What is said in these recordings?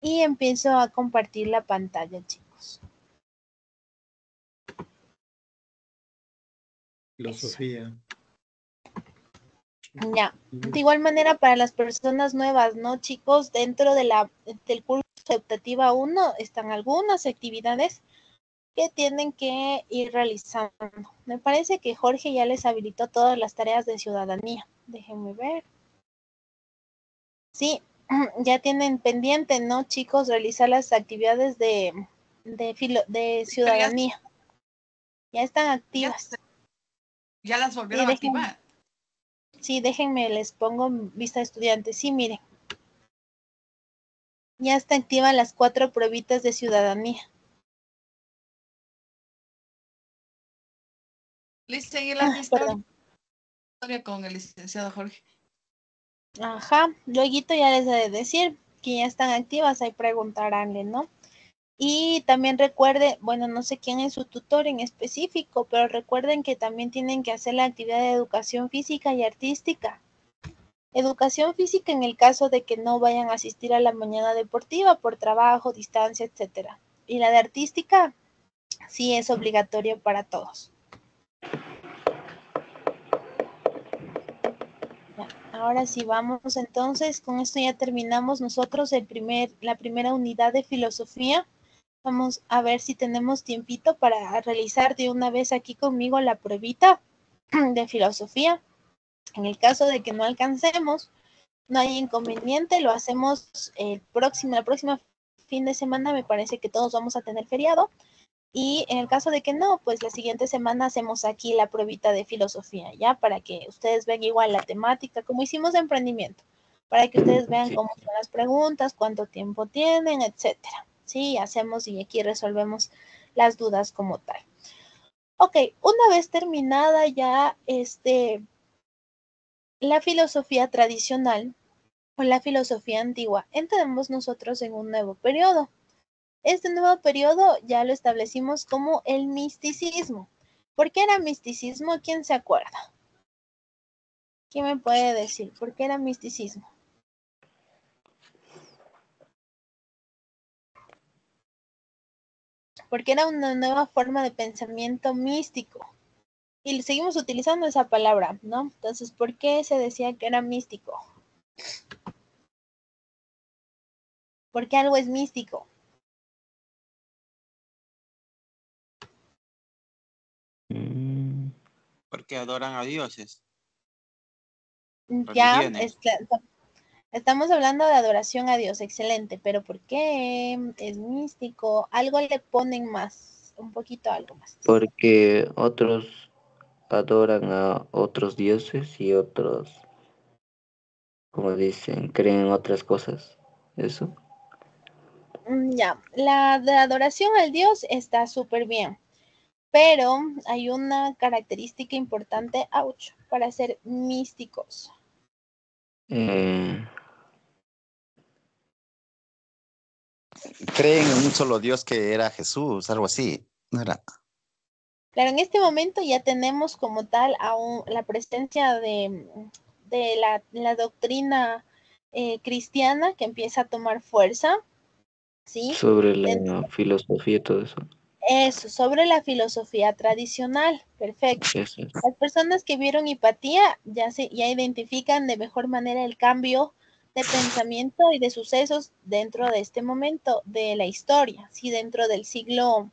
Y empiezo a compartir la pantalla, chicos. Filosofía. Ya, de igual manera para las personas nuevas, ¿no, chicos? Dentro de del curso de optativa 1 están algunas actividades que tienen que ir realizando. Me parece que Jorge ya les habilitó todas las tareas de ciudadanía. Déjenme ver. Sí, ya tienen pendiente, ¿no, chicos? Realizar las actividades de ciudadanía. Ya están activas. Ya las volvieron a activar. Sí, déjenme, les pongo vista de estudiantes. Sí, miren. Ya está activa las 4 pruebitas de ciudadanía. Liz, seguir la historia con el licenciado Jorge. Ajá, luego ya les he de decir que ya están activas, ahí preguntaránle, ¿no? Y también recuerde, bueno, no sé quién es su tutor en específico, pero recuerden que también tienen que hacer la actividad de educación física y artística. Educación física en el caso de que no vayan a asistir a la mañana deportiva por trabajo, distancia, etcétera. Y la de artística sí es obligatorio para todos. Ya, ahora sí vamos entonces, con esto ya terminamos nosotros la primera unidad de filosofía. Vamos a ver si tenemos tiempito para realizar de una vez aquí conmigo la pruebita de filosofía. En el caso de que no alcancemos, no hay inconveniente, lo hacemos la próxima fin de semana, me parece que todos vamos a tener feriado. Y en el caso de que no, pues la siguiente semana hacemos aquí la pruebita de filosofía, ¿ya? Para que ustedes vean igual la temática, como hicimos de emprendimiento, para que ustedes vean cómo son las preguntas, cuánto tiempo tienen, etcétera. Sí, hacemos y aquí resolvemos las dudas como tal. Ok, una vez terminada ya la filosofía tradicional o la filosofía antigua, entramos nosotros en un nuevo periodo. Este nuevo periodo ya lo establecimos como el misticismo. ¿Por qué era misticismo? ¿Quién se acuerda? ¿Quién me puede decir por qué era misticismo? Porque era una nueva forma de pensamiento místico. Y seguimos utilizando esa palabra, ¿no? Entonces, ¿por qué se decía que era místico? Porque algo es místico. Porque adoran a dioses. Ya, Religiones. estamos hablando de adoración a Dios, excelente, pero ¿por qué es místico? Algo le ponen más, un poquito algo más. Porque otros adoran a otros dioses y otros, como dicen, creen en otras cosas. ¿Eso? Ya, la de adoración al Dios está súper bien, pero hay una característica importante, para ser místicos. Creen en un solo Dios que era Jesús, algo así, ¿no era? Claro, en este momento ya tenemos como tal la presencia de la doctrina cristiana que empieza a tomar fuerza, ¿sí? Sobre la filosofía y todo eso. Eso, sobre la filosofía tradicional, perfecto. Eso. Las personas que vieron Hipatía ya identifican de mejor manera el cambio de pensamiento y de sucesos dentro de este momento de la historia, ¿sí? Dentro del siglo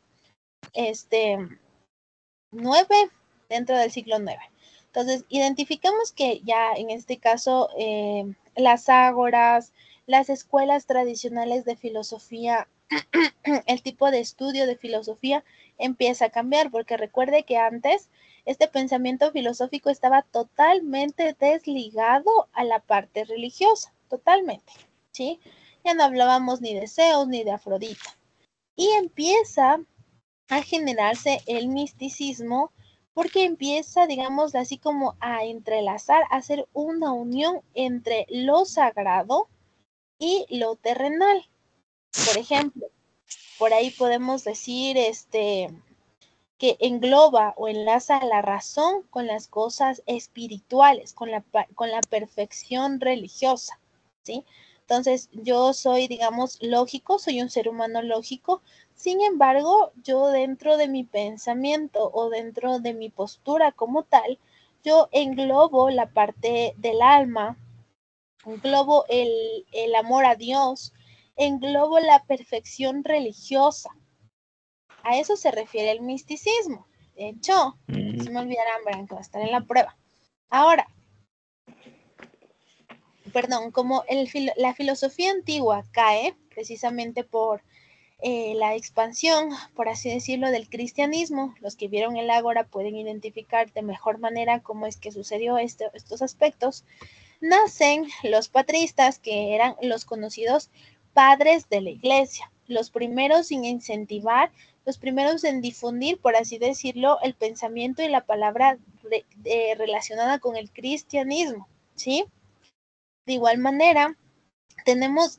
9, dentro del siglo 9. Entonces, identificamos que ya en este caso las ágoras, las escuelas tradicionales de filosofía, el tipo de estudio de filosofía empieza a cambiar, porque recuerde que antes este pensamiento filosófico estaba totalmente desligado a la parte religiosa, totalmente, ¿sí? Ya no hablábamos ni de Zeus ni de Afrodita. Y empieza a generarse el misticismo porque empieza, digamos, así como a entrelazar, a hacer una unión entre lo sagrado y lo terrenal. Por ejemplo, por ahí podemos decir que engloba o enlaza la razón con las cosas espirituales, con la perfección religiosa, ¿sí? Entonces, yo soy, digamos, lógico, soy un ser humano lógico. Sin embargo, yo dentro de mi pensamiento o dentro de mi postura como tal, yo englobo la parte del alma, englobo el amor a Dios, englobo la perfección religiosa. A eso se refiere el misticismo. De hecho, si me olvidarán, verán que va a estar en la prueba. Ahora, perdón, como la filosofía antigua cae precisamente por la expansión, por así decirlo, del cristianismo, los que vieron el Ágora pueden identificar de mejor manera cómo es que sucedió estos aspectos. Nacen los patristas, que eran los conocidos padres de la iglesia, los primeros en incentivar, los primeros en difundir, por así decirlo, el pensamiento y la palabra relacionada con el cristianismo, ¿sí? De igual manera, tenemos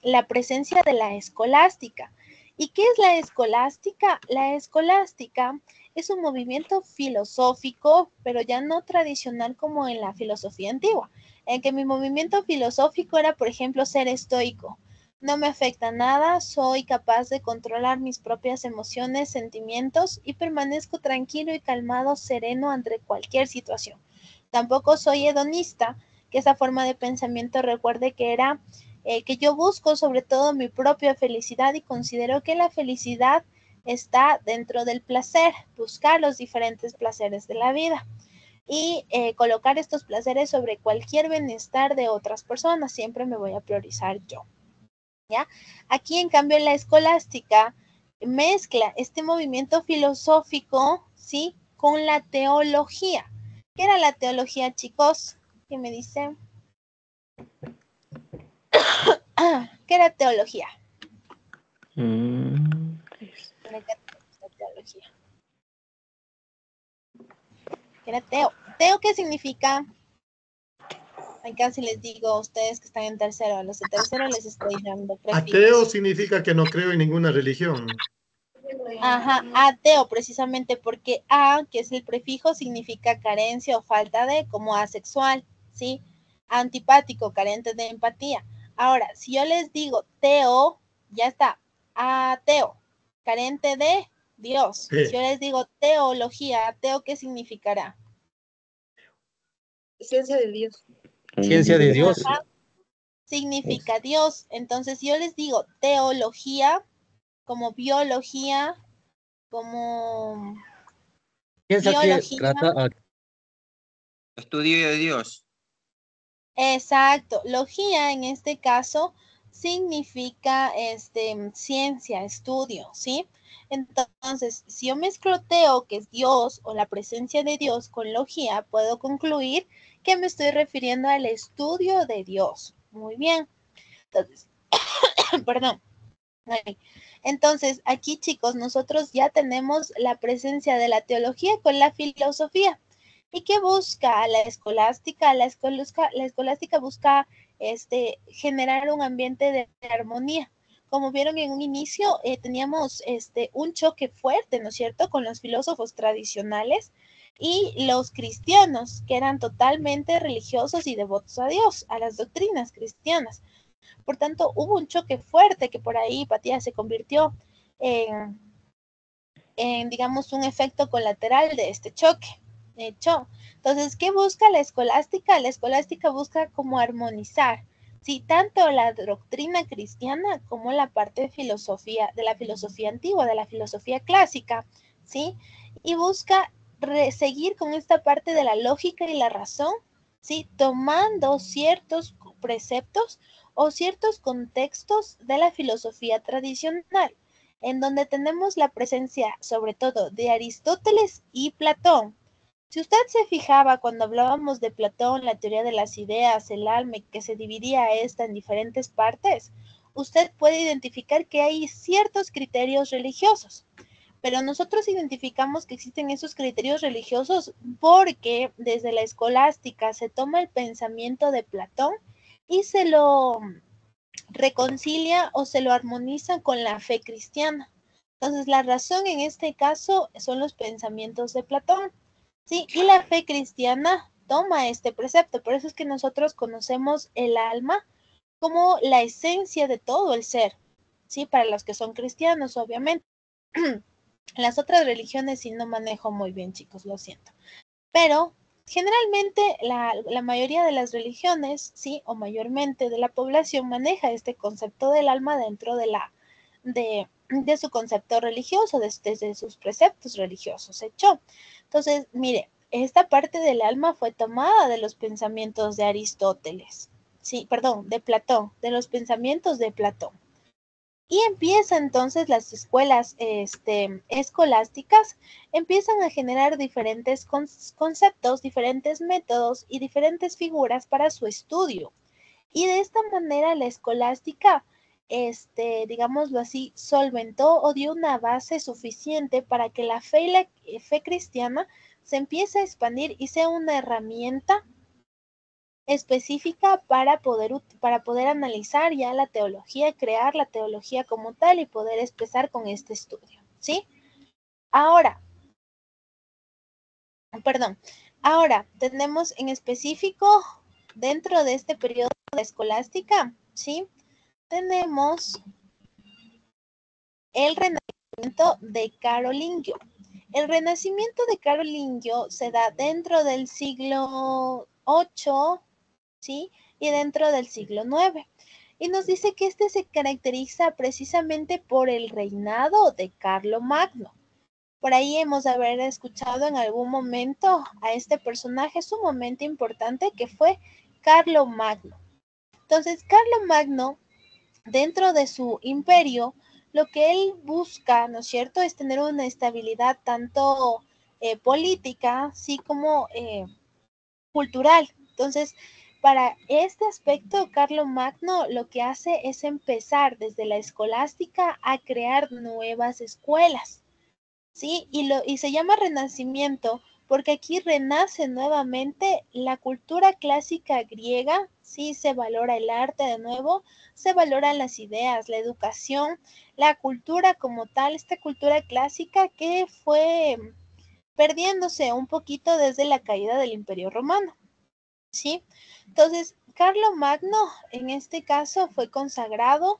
la presencia de la escolástica. ¿Y qué es la escolástica? La escolástica es un movimiento filosófico, pero ya no tradicional como en la filosofía antigua, en que mi movimiento filosófico era, por ejemplo, ser estoico. No me afecta nada, soy capaz de controlar mis propias emociones, sentimientos y permanezco tranquilo y calmado, sereno ante cualquier situación. Tampoco soy hedonista, que esa forma de pensamiento recuerde que era que yo busco sobre todo mi propia felicidad y considero que la felicidad está dentro del placer, buscar los diferentes placeres de la vida y colocar estos placeres sobre cualquier bienestar de otras personas. Siempre me voy a priorizar yo, ¿ya? Aquí, en cambio, la escolástica mezcla este movimiento filosófico, ¿sí?, con la teología. ¿Qué era la teología, chicos? ¿Qué me dicen? ¿Qué era teología? Teología. ¿Qué era teo? ¿Teo qué significa? Ay, casi les digo a ustedes que están en tercero. A los de tercero les estoy dando prefijos. Ateo significa que no creo en ninguna religión. Ajá, ateo, precisamente porque a, que es el prefijo, significa carencia o falta de, como asexual, ¿sí? Antipático, carente de empatía. Ahora, si yo les digo teo, ya está, ateo, carente de Dios. Sí. Si yo les digo teología, ateo, ¿qué significará? Ciencia de Dios. Ciencia de Dios. Ajá, significa Dios. Entonces, si yo les digo teología, como biología, como Piensa que biología. trata Estudio de Dios. Exacto. Logía en este caso significa ciencia, estudio, ¿sí? Entonces, si yo mezclo teo, que es Dios, o la presencia de Dios con logía, puedo concluir que me estoy refiriendo al estudio de Dios. Muy bien. Entonces, perdón. Entonces, aquí, chicos, nosotros ya tenemos la presencia de la teología con la filosofía. ¿Y qué busca la escolástica? La escolástica busca generar un ambiente de armonía. Como vieron en un inicio, teníamos un choque fuerte, ¿no es cierto?, con los filósofos tradicionales y los cristianos, que eran totalmente religiosos y devotos a Dios, a las doctrinas cristianas. Por tanto, hubo un choque fuerte que por ahí, Hipatía, se convirtió en, digamos, un efecto colateral de este choque. De hecho, entonces, ¿qué busca la escolástica? La escolástica busca como armonizar, ¿sí?, tanto la doctrina cristiana como la parte de filosofía, de la filosofía antigua, de la filosofía clásica, ¿sí? Y busca seguir con esta parte de la lógica y la razón, ¿sí?, tomando ciertos preceptos o ciertos contextos de la filosofía tradicional, en donde tenemos la presencia sobre todo de Aristóteles y Platón. Si usted se fijaba cuando hablábamos de Platón, la teoría de las ideas, el alma, que se dividía esta en diferentes partes, usted puede identificar que hay ciertos criterios religiosos. Pero nosotros identificamos que existen esos criterios religiosos porque desde la escolástica se toma el pensamiento de Platón y se lo reconcilia o se lo armoniza con la fe cristiana. Entonces, la razón en este caso son los pensamientos de Platón, ¿sí? Y la fe cristiana toma este precepto. Por eso es que nosotros conocemos el alma como la esencia de todo el ser, ¿sí? Para los que son cristianos, obviamente. Las otras religiones sí no manejo muy bien, chicos, lo siento. Pero generalmente la mayoría de las religiones, sí, o mayormente de la población maneja este concepto del alma dentro de su concepto religioso, desde sus preceptos religiosos, ¿hecho? Entonces, mire, esta parte del alma fue tomada de los pensamientos de Aristóteles, sí, perdón, de Platón, de los pensamientos de Platón. Y empieza entonces las escuelas escolásticas, empiezan a generar diferentes conceptos, diferentes métodos y diferentes figuras para su estudio. Y de esta manera la escolástica, digámoslo así, solventó o dio una base suficiente para que la fe y la fe cristiana se empiece a expandir y sea una herramienta específica para poder analizar ya la teología, crear la teología como tal y poder empezar con este estudio, ¿sí? Ahora, tenemos en específico dentro de este periodo de escolástica, ¿sí? Tenemos el renacimiento de Carolingio. El renacimiento de Carolingio se da dentro del siglo VIII, ¿sí? Y dentro del siglo IX. Y nos dice que este se caracteriza precisamente por el reinado de Carlomagno. Por ahí hemos de haber escuchado en algún momento a este personaje sumamente importante que fue Carlomagno. Entonces, Carlomagno, dentro de su imperio, lo que él busca, ¿no es cierto?, es tener una estabilidad tanto política, así como cultural. Entonces, para este aspecto, Carlomagno lo que hace es empezar desde la escolástica a crear nuevas escuelas, ¿sí? Y se llama Renacimiento porque aquí renace nuevamente la cultura clásica griega, ¿sí? Se valora el arte de nuevo, se valoran las ideas, la educación, la cultura como tal, esta cultura clásica que fue perdiéndose un poquito desde la caída del Imperio Romano. ¿Sí? Entonces, Carlomagno en este caso fue consagrado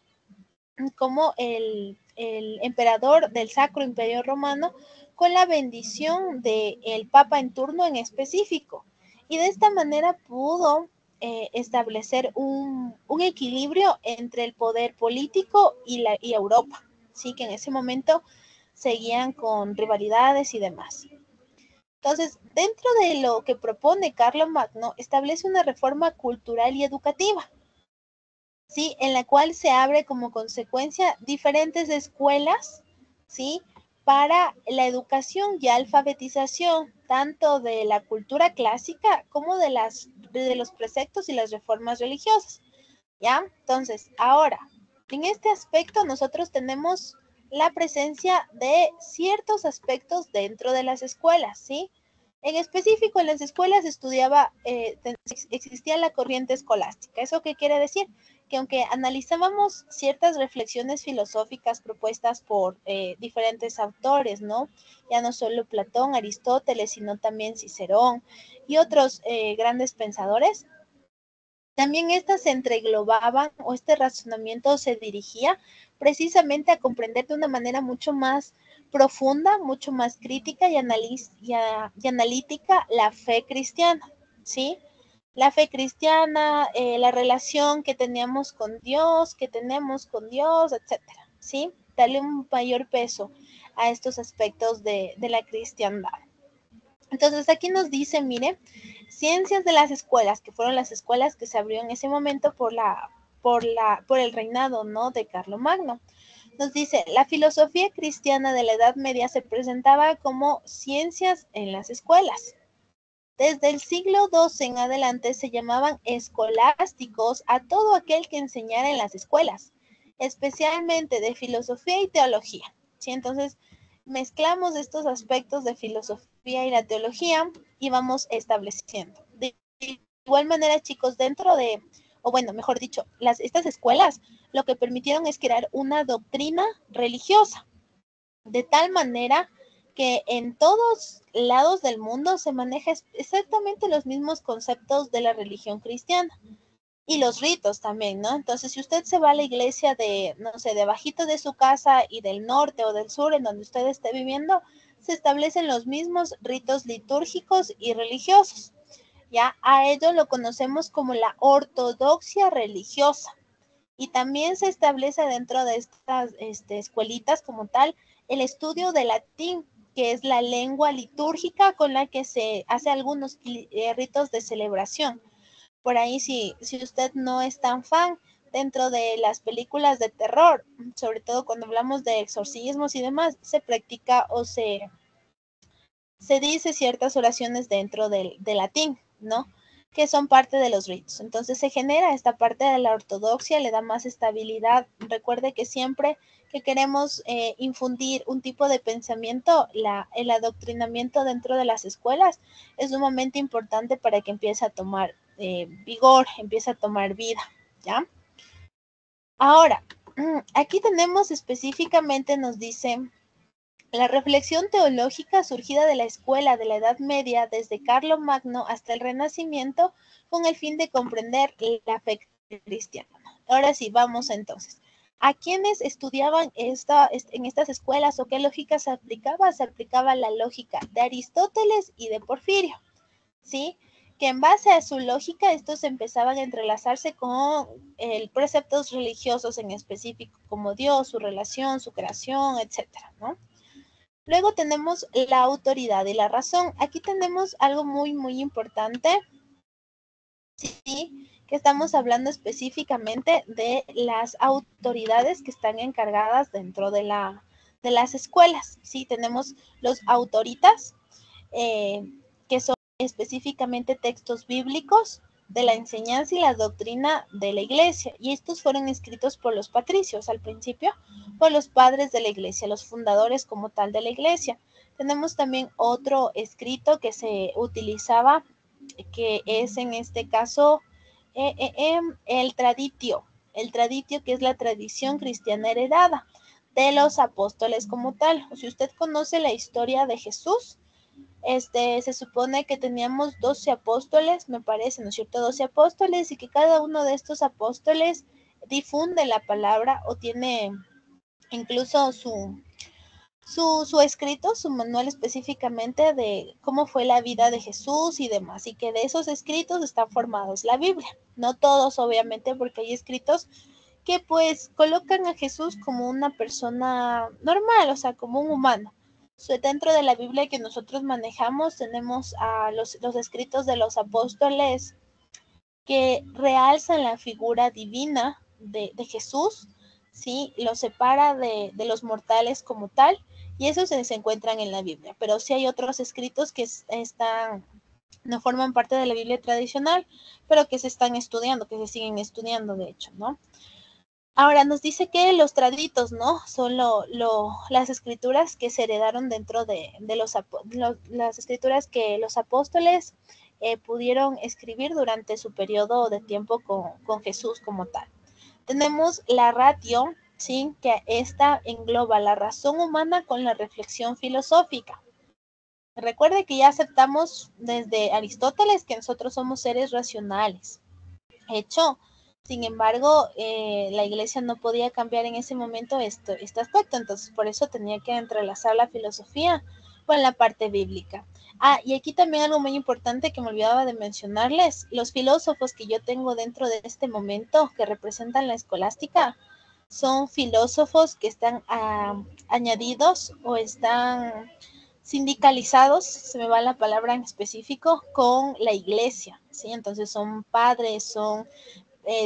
como el emperador del Sacro Imperio Romano con la bendición del Papa en turno en específico. Y de esta manera pudo establecer un equilibrio entre el poder político y Europa, ¿sí? Que en ese momento seguían con rivalidades y demás. Entonces, dentro de lo que propone Carlomagno, establece una reforma cultural y educativa, ¿sí? En la cual se abre como consecuencia diferentes escuelas, ¿sí? Para la educación y alfabetización, tanto de la cultura clásica como de los preceptos y las reformas religiosas, ¿ya? Entonces, ahora, en este aspecto nosotros tenemos la presencia de ciertos aspectos dentro de las escuelas, ¿sí? En específico, en las escuelas existía la corriente escolástica. ¿Eso qué quiere decir? Que aunque analizábamos ciertas reflexiones filosóficas propuestas por diferentes autores, ¿no? Ya no solo Platón, Aristóteles, sino también Cicerón y otros grandes pensadores, también estas se entreglobaban o este razonamiento se dirigía precisamente a comprender de una manera mucho más profunda, mucho más crítica y analítica la fe cristiana, ¿sí? La fe cristiana, la relación que teníamos con Dios, que tenemos con Dios, etcétera, ¿sí? Darle un mayor peso a estos aspectos de la cristiandad. Entonces aquí nos dice, mire, ciencias de las escuelas, que fueron las escuelas que se abrió en ese momento por el reinado, ¿no?, de Carlomagno. Nos dice, la filosofía cristiana de la Edad Media se presentaba como ciencias en las escuelas. Desde el siglo XII en adelante se llamaban escolásticos a todo aquel que enseñara en las escuelas, especialmente de filosofía y teología, ¿sí? Entonces, mezclamos estos aspectos de filosofía y la teología y vamos estableciendo. De igual manera, chicos, o bueno, mejor dicho, estas escuelas lo que permitieron es crear una doctrina religiosa, de tal manera que en todos lados del mundo se maneja exactamente los mismos conceptos de la religión cristiana. y los ritos también, ¿no? Entonces, si usted se va a la iglesia de, no sé, debajito de su casa y del norte o del sur, en donde usted esté viviendo, se establecen los mismos ritos litúrgicos y religiosos. Ya a ello lo conocemos como la ortodoxia religiosa. Y también se establece dentro de estas escuelitas como tal el estudio de latín, que es la lengua litúrgica con la que se hace algunos ritos de celebración. Por ahí, si usted no es tan fan dentro de las películas de terror, sobre todo cuando hablamos de exorcismos y demás, se practica o se dice ciertas oraciones dentro del latín, ¿no? Que son parte de los ritos. Entonces se genera esta parte de la ortodoxia, le da más estabilidad. Recuerde que siempre que queremos infundir un tipo de pensamiento, el adoctrinamiento dentro de las escuelas es sumamente importante para que empiece a tomar vigor, empiece a tomar vida, ¿ya? Ahora, aquí tenemos específicamente, nos dice la reflexión teológica surgida de la escuela de la Edad Media desde Carlomagno hasta el Renacimiento con el fin de comprender la fe cristiana. Ahora sí, vamos entonces. ¿A quienes estudiaban en estas escuelas o qué lógica se aplicaba? Se aplicaba la lógica de Aristóteles y de Porfirio, ¿sí? Que en base a su lógica estos empezaban a entrelazarse con preceptos religiosos en específico, como Dios, su relación, su creación, etcétera, ¿no? Luego tenemos la autoridad y la razón. Aquí tenemos algo muy, muy importante, ¿sí? Que estamos hablando específicamente de las autoridades que están encargadas dentro de las escuelas, ¿sí? Tenemos los autoritas, que son específicamente textos bíblicos de la enseñanza y la doctrina de la iglesia. Y estos fueron escritos por los patricios al principio, por los padres de la iglesia, los fundadores como tal de la iglesia. Tenemos también otro escrito que se utilizaba, que es en este caso el traditio que es la tradición cristiana heredada de los apóstoles como tal. Si usted conoce la historia de Jesús, se supone que teníamos 12 apóstoles, me parece, ¿no es cierto? 12 apóstoles y que cada uno de estos apóstoles difunde la palabra o tiene incluso su escrito, su manual específicamente de cómo fue la vida de Jesús y demás, y que de esos escritos están formados la Biblia. No todos, obviamente, porque hay escritos que pues colocan a Jesús como una persona normal, o sea, como un humano. Dentro de la Biblia que nosotros manejamos tenemos a los escritos de los apóstoles que realzan la figura divina de Jesús, ¿sí? Lo separa de los mortales como tal, y esos se encuentran en la Biblia. Pero sí hay otros escritos que no forman parte de la Biblia tradicional, pero que se están estudiando, que se siguen estudiando, de hecho, ¿no? Ahora nos dice que los traditos, ¿no? Son las escrituras que se heredaron dentro de las escrituras que los apóstoles pudieron escribir durante su periodo de tiempo con Jesús como tal. Tenemos la ratio, ¿sí? Que esta engloba la razón humana con la reflexión filosófica. Recuerde que ya aceptamos desde Aristóteles que nosotros somos seres racionales. Hecho, sin embargo, la iglesia no podía cambiar en ese momento este aspecto, entonces por eso tenía que entrelazar la filosofía con la parte bíblica. Ah, y aquí también algo muy importante que me olvidaba de mencionarles, los filósofos que yo tengo dentro de este momento que representan la escolástica son filósofos que están añadidos o están sindicalizados, se me va la palabra en específico, con la iglesia, ¿sí? Entonces son padres, son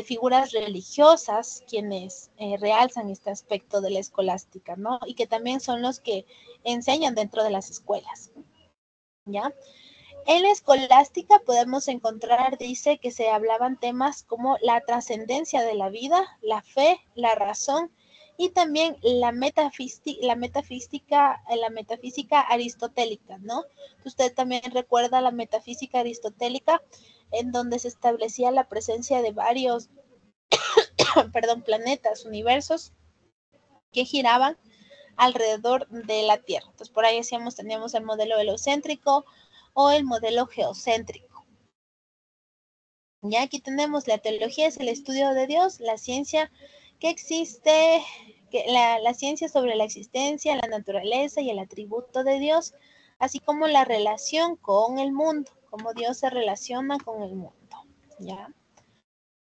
figuras religiosas quienes realzan este aspecto de la escolástica, ¿no? Y que también son los que enseñan dentro de las escuelas, ¿ya? En la escolástica podemos encontrar, dice, que se hablaban temas como la trascendencia de la vida, la fe, la razón y también la metafísica aristotélica, ¿no? Usted también recuerda la metafísica aristotélica, en donde se establecía la presencia de varios, planetas, universos que giraban alrededor de la Tierra. Entonces, por ahí teníamos el modelo heliocéntrico o el modelo geocéntrico. Ya aquí tenemos la teología es el estudio de Dios, la ciencia que existe, la ciencia sobre la existencia, la naturaleza y el atributo de Dios, así como la relación con el mundo, cómo Dios se relaciona con el mundo. ¿Ya?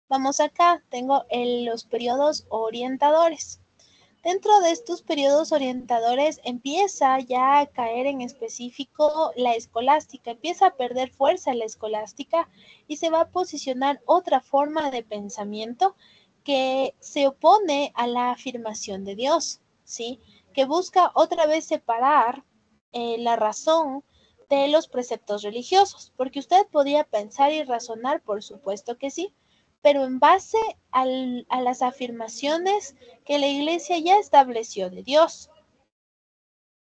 Vamos acá, tengo los periodos orientadores. Dentro de estos periodos orientadores empieza ya a caer en específico la escolástica, empieza a perder fuerza la escolástica y se va a posicionar otra forma de pensamiento que se opone a la afirmación de Dios, ¿sí? Que busca otra vez separar la razón de los preceptos religiosos, porque usted podía pensar y razonar, por supuesto que sí, pero en base a las afirmaciones que la iglesia ya estableció de Dios.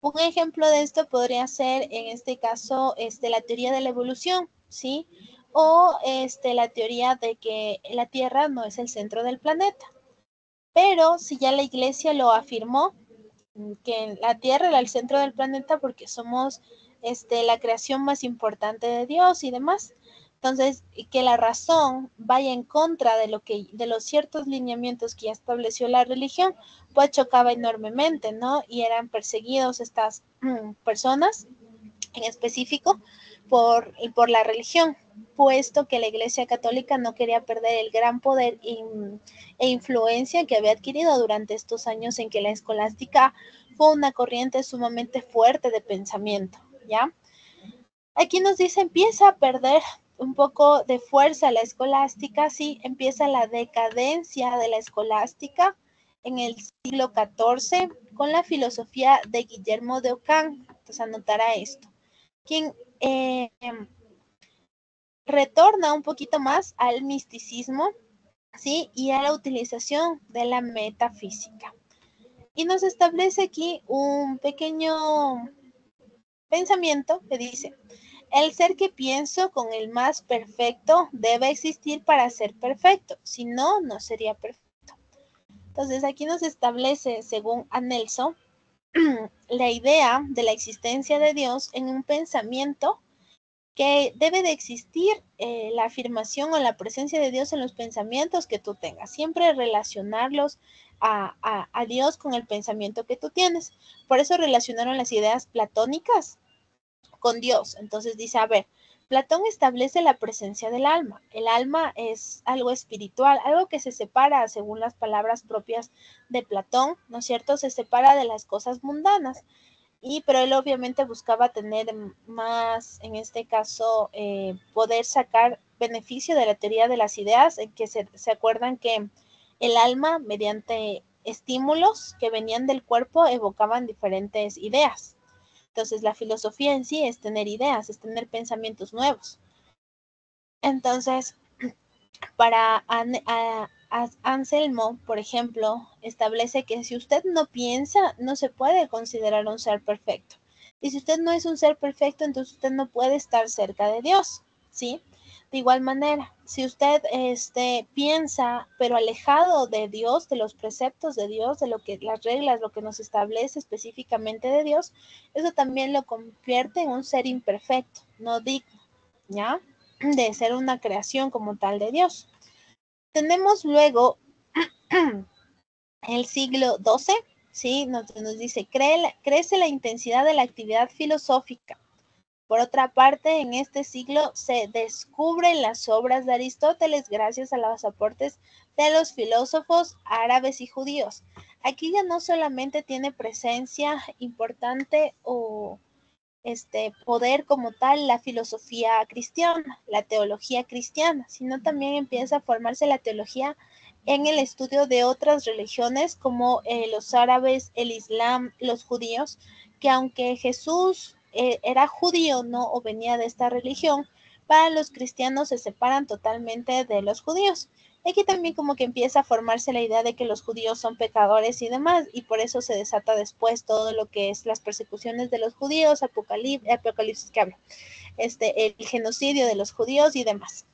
Un ejemplo de esto podría ser, en este caso, la teoría de la evolución, ¿sí? O la teoría de que la Tierra no es el centro del planeta. Pero si ya la iglesia lo afirmó, que la Tierra era el centro del planeta porque somos la creación más importante de Dios y demás. Entonces, que la razón vaya en contra de los ciertos lineamientos que ya estableció la religión, pues chocaba enormemente, ¿no? Y eran perseguidos estas personas en específico por la religión, puesto que la Iglesia Católica no quería perder el gran poder e influencia que había adquirido durante estos años en que la escolástica fue una corriente sumamente fuerte de pensamiento, ¿ya? Aquí nos dice, empieza a perder un poco de fuerza la escolástica, sí, empieza la decadencia de la escolástica en el siglo XIV con la filosofía de Guillermo de Ockham. Entonces anotará esto. Quien retorna un poquito más al misticismo, ¿sí? Y a la utilización de la metafísica. Y nos establece aquí un pequeño pensamiento que dice, el ser que pienso con el más perfecto debe existir para ser perfecto, si no, no sería perfecto. Entonces aquí nos establece, según Anelso, la idea de la existencia de Dios en un pensamiento que debe de existir la afirmación o la presencia de Dios en los pensamientos que tú tengas. Siempre relacionarlos a Dios con el pensamiento que tú tienes. Por eso relacionaron las ideas platónicas con Dios. Entonces dice, a ver, Platón establece la presencia del alma. El alma es algo espiritual, algo que se separa, según las palabras propias de Platón, ¿no es cierto? Se separa de las cosas mundanas. Pero él obviamente buscaba tener más, en este caso, poder sacar beneficio de la teoría de las ideas, en que se acuerdan que el alma, mediante estímulos que venían del cuerpo, evocaban diferentes ideas. Entonces, la filosofía en sí es tener ideas, es tener pensamientos nuevos. Entonces, para Anselmo, por ejemplo, establece que si usted no piensa, no se puede considerar un ser perfecto. Y si usted no es un ser perfecto, entonces usted no puede estar cerca de Dios, ¿sí? De igual manera, si usted piensa, pero alejado de Dios, de los preceptos de Dios, de lo que las reglas, lo que nos establece específicamente de Dios, eso también lo convierte en un ser imperfecto, no digno, ¿ya? De ser una creación como tal de Dios. Tenemos luego el siglo XII, ¿sí? Nos dice, crece la intensidad de la actividad filosófica. Por otra parte, en este siglo se descubren las obras de Aristóteles gracias a los aportes de los filósofos árabes y judíos. Aquí ya no solamente tiene presencia importante o poder como tal la filosofía cristiana, la teología cristiana, sino también empieza a formarse la teología en el estudio de otras religiones como los árabes, el islam, los judíos, que aunque Jesús era judío, ¿no? O venía de esta religión, para los cristianos se separan totalmente de los judíos. Aquí también como que empieza a formarse la idea de que los judíos son pecadores y demás, y por eso se desata después todo lo que es las persecuciones de los judíos, Apocalipsis que habla, el genocidio de los judíos y demás.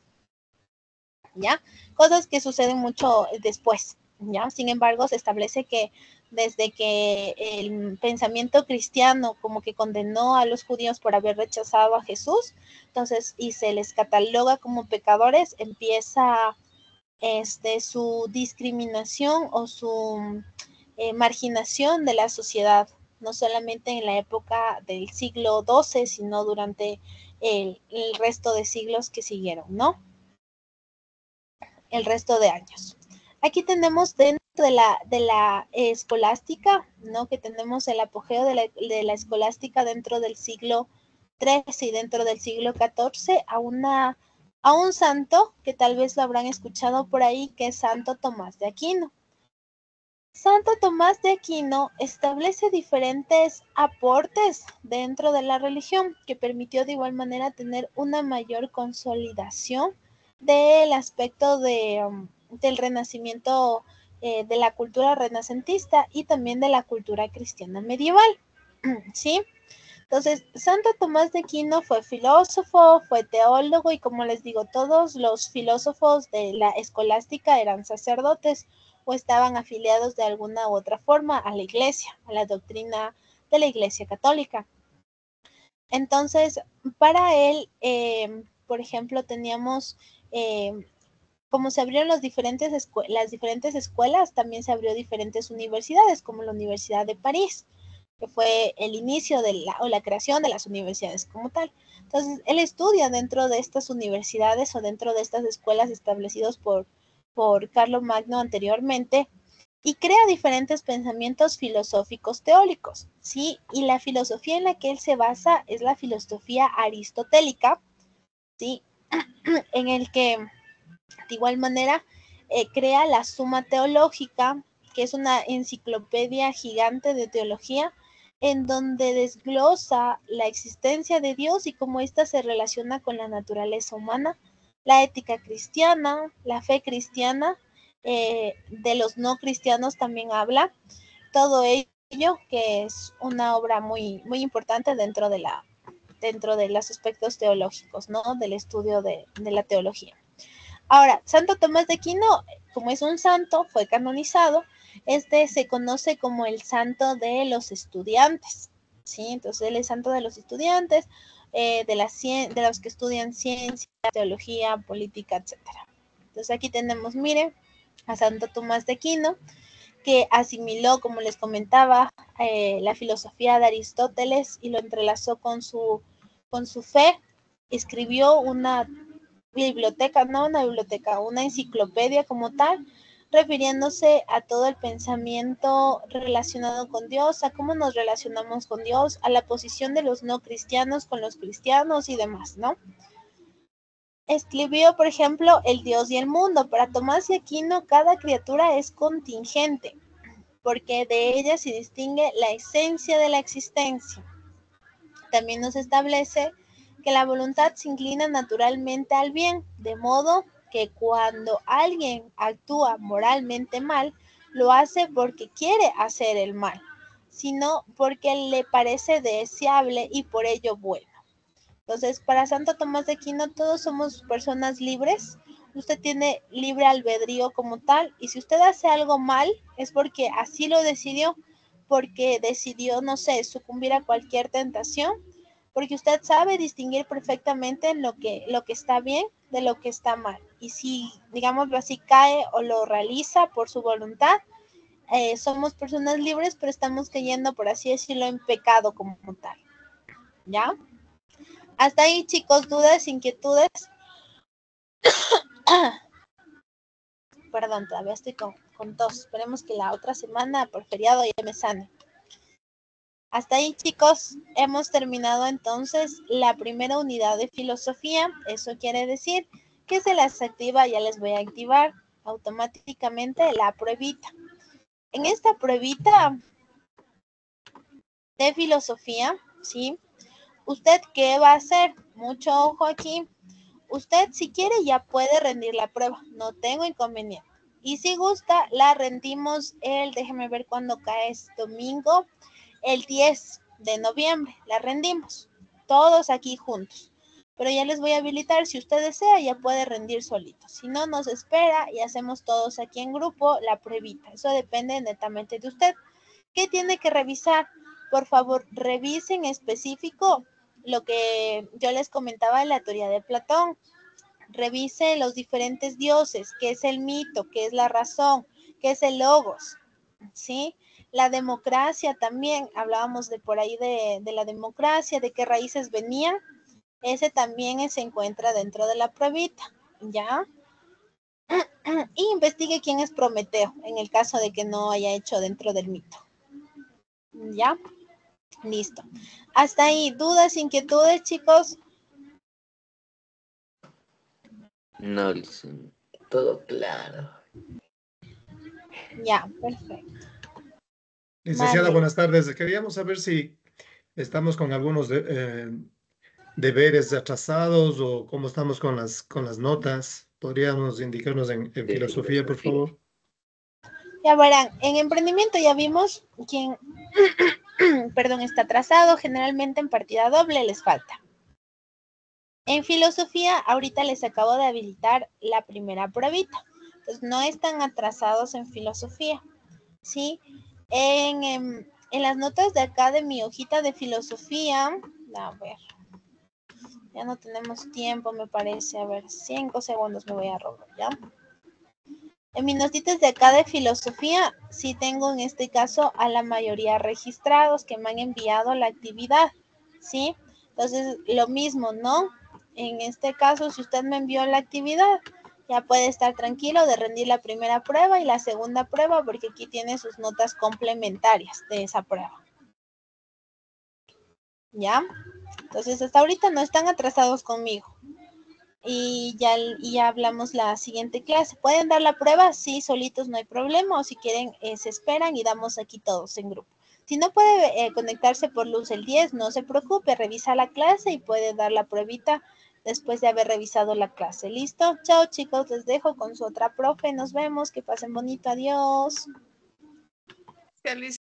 ¿Ya? Cosas que suceden mucho después. ¿ya? Sin embargo, se establece que desde que el pensamiento cristiano como que condenó a los judíos por haber rechazado a Jesús, entonces, y se les cataloga como pecadores, empieza su discriminación o su marginación de la sociedad, no solamente en la época del siglo XII, sino durante el resto de siglos que siguieron, ¿no? El resto de años. Aquí tenemos dentro de la escolástica, ¿no? Que tenemos el apogeo de la escolástica dentro del siglo XIII y dentro del siglo XIV a un santo que tal vez lo habrán escuchado por ahí, que es Santo Tomás de Aquino. Santo Tomás de Aquino establece diferentes aportes dentro de la religión que permitió de igual manera tener una mayor consolidación del aspecto del renacimiento, de la cultura renacentista y también de la cultura cristiana medieval, ¿sí? Entonces, Santo Tomás de Aquino fue filósofo, fue teólogo y como les digo, todos los filósofos de la escolástica eran sacerdotes o estaban afiliados de alguna u otra forma a la iglesia, a la doctrina de la iglesia católica. Entonces, para él, por ejemplo, teníamos, como se abrieron las diferentes escuelas, también se abrió diferentes universidades, como la Universidad de París, que fue el inicio de la creación de las universidades como tal. Entonces, él estudia dentro de estas universidades o dentro de estas escuelas establecidas por Carlomagno anteriormente y crea diferentes pensamientos filosóficos teóricos, ¿sí? Y la filosofía en la que él se basa es la filosofía aristotélica, ¿sí? En el que, de igual manera, crea la Suma Teológica, que es una enciclopedia gigante de teología, en donde desglosa la existencia de Dios y cómo ésta se relaciona con la naturaleza humana, la ética cristiana, la fe cristiana, de los no cristianos también habla, todo ello que es una obra muy, muy importante dentro de los aspectos teológicos, ¿no? Del estudio de la teología. Ahora, Santo Tomás de Aquino, como es un santo, fue canonizado. Se conoce como el santo de los estudiantes, ¿sí? Entonces, él es santo de los estudiantes, de los que estudian ciencia, teología, política, etc. Entonces, aquí tenemos, miren, a Santo Tomás de Aquino, que asimiló, como les comentaba, la filosofía de Aristóteles y lo entrelazó con su fe. Escribió una una enciclopedia como tal, refiriéndose a todo el pensamiento relacionado con Dios, a cómo nos relacionamos con Dios, a la posición de los no cristianos con los cristianos y demás, ¿no? Escribió, por ejemplo, El Dios y el mundo. Para Tomás de Aquino, cada criatura es contingente, porque de ella se distingue la esencia de la existencia. También nos establece que la voluntad se inclina naturalmente al bien, de modo que cuando alguien actúa moralmente mal, lo hace porque quiere hacer el mal, sino porque le parece deseable y por ello bueno. Entonces, para Santo Tomás de Aquino, todos somos personas libres. Usted tiene libre albedrío como tal, y si usted hace algo mal, es porque así lo decidió, porque decidió, no sé, sucumbir a cualquier tentación, porque usted sabe distinguir perfectamente lo que está bien de lo que está mal. Y si, digámoslo así, cae o lo realiza por su voluntad, somos personas libres, pero estamos cayendo, por así decirlo, en pecado como tal. ¿Ya? Hasta ahí, chicos, dudas, inquietudes. Perdón, todavía estoy con tos. Esperemos que la otra semana, por feriado, ya me sane. Hasta ahí, chicos, hemos terminado entonces la primera unidad de filosofía. Eso quiere decir que se las activa, ya les voy a activar automáticamente la pruebita. En esta pruebita de filosofía, ¿sí? ¿Usted qué va a hacer? Mucho ojo aquí. Usted, si quiere, ya puede rendir la prueba. No tengo inconveniente. Y si gusta, la rendimos déjeme ver cuándo cae, es domingo, el 10 de noviembre. La rendimos. Todos aquí juntos. Pero ya les voy a habilitar, si usted desea ya puede rendir solito. Si no, nos espera y hacemos todos aquí en grupo la pruebita. Eso depende netamente de usted. ¿Qué tiene que revisar? Por favor, revisen específico lo que yo les comentaba de la teoría de Platón. Revise los diferentes dioses, qué es el mito, qué es la razón, qué es el logos, ¿sí? La democracia también, hablábamos de por ahí de la democracia, de qué raíces venían. Ese también se encuentra dentro de la pruebita, ¿ya? Y investigue quién es Prometeo, en el caso de que no haya hecho dentro del mito. ¿Ya? Listo. Hasta ahí, ¿dudas, inquietudes, chicos? No, listen. Todo claro. Ya, perfecto. Licenciada, Vale. buenas tardes. Queríamos saber si estamos con algunos deberes atrasados o cómo estamos con las notas. ¿Podríamos indicarnos en De filosofía, por filosofía. favor? Ya verán, en emprendimiento ya vimos quién, perdón, está atrasado. Generalmente en partida doble les falta. En filosofía, ahorita les acabo de habilitar la primera pruebita. Entonces, no están atrasados en filosofía, ¿sí? En las notas de acá de mi hojita de filosofía, a ver, ya no tenemos tiempo, me parece. A ver, 5 segundos me voy a robar, ¿ya? En mis notitas de acá de filosofía, sí tengo en este caso a la mayoría registrados que me han enviado la actividad, ¿sí? Entonces, lo mismo, ¿no? En este caso, si usted me envió la actividad, ya puede estar tranquilo de rendir la primera prueba y la segunda prueba, porque aquí tiene sus notas complementarias de esa prueba. ¿Ya? Entonces, hasta ahorita no están atrasados conmigo. Y ya hablamos la siguiente clase. ¿Pueden dar la prueba? Sí, solitos no hay problema. O si quieren, se esperan y damos aquí todos en grupo. Si no puede conectarse por luz el 10, no se preocupe, revisa la clase y puede dar la pruebita después de haber revisado la clase. ¿Listo? Chao, chicos, les dejo con su otra profe. Nos vemos, que pasen bonito. Adiós. Feliz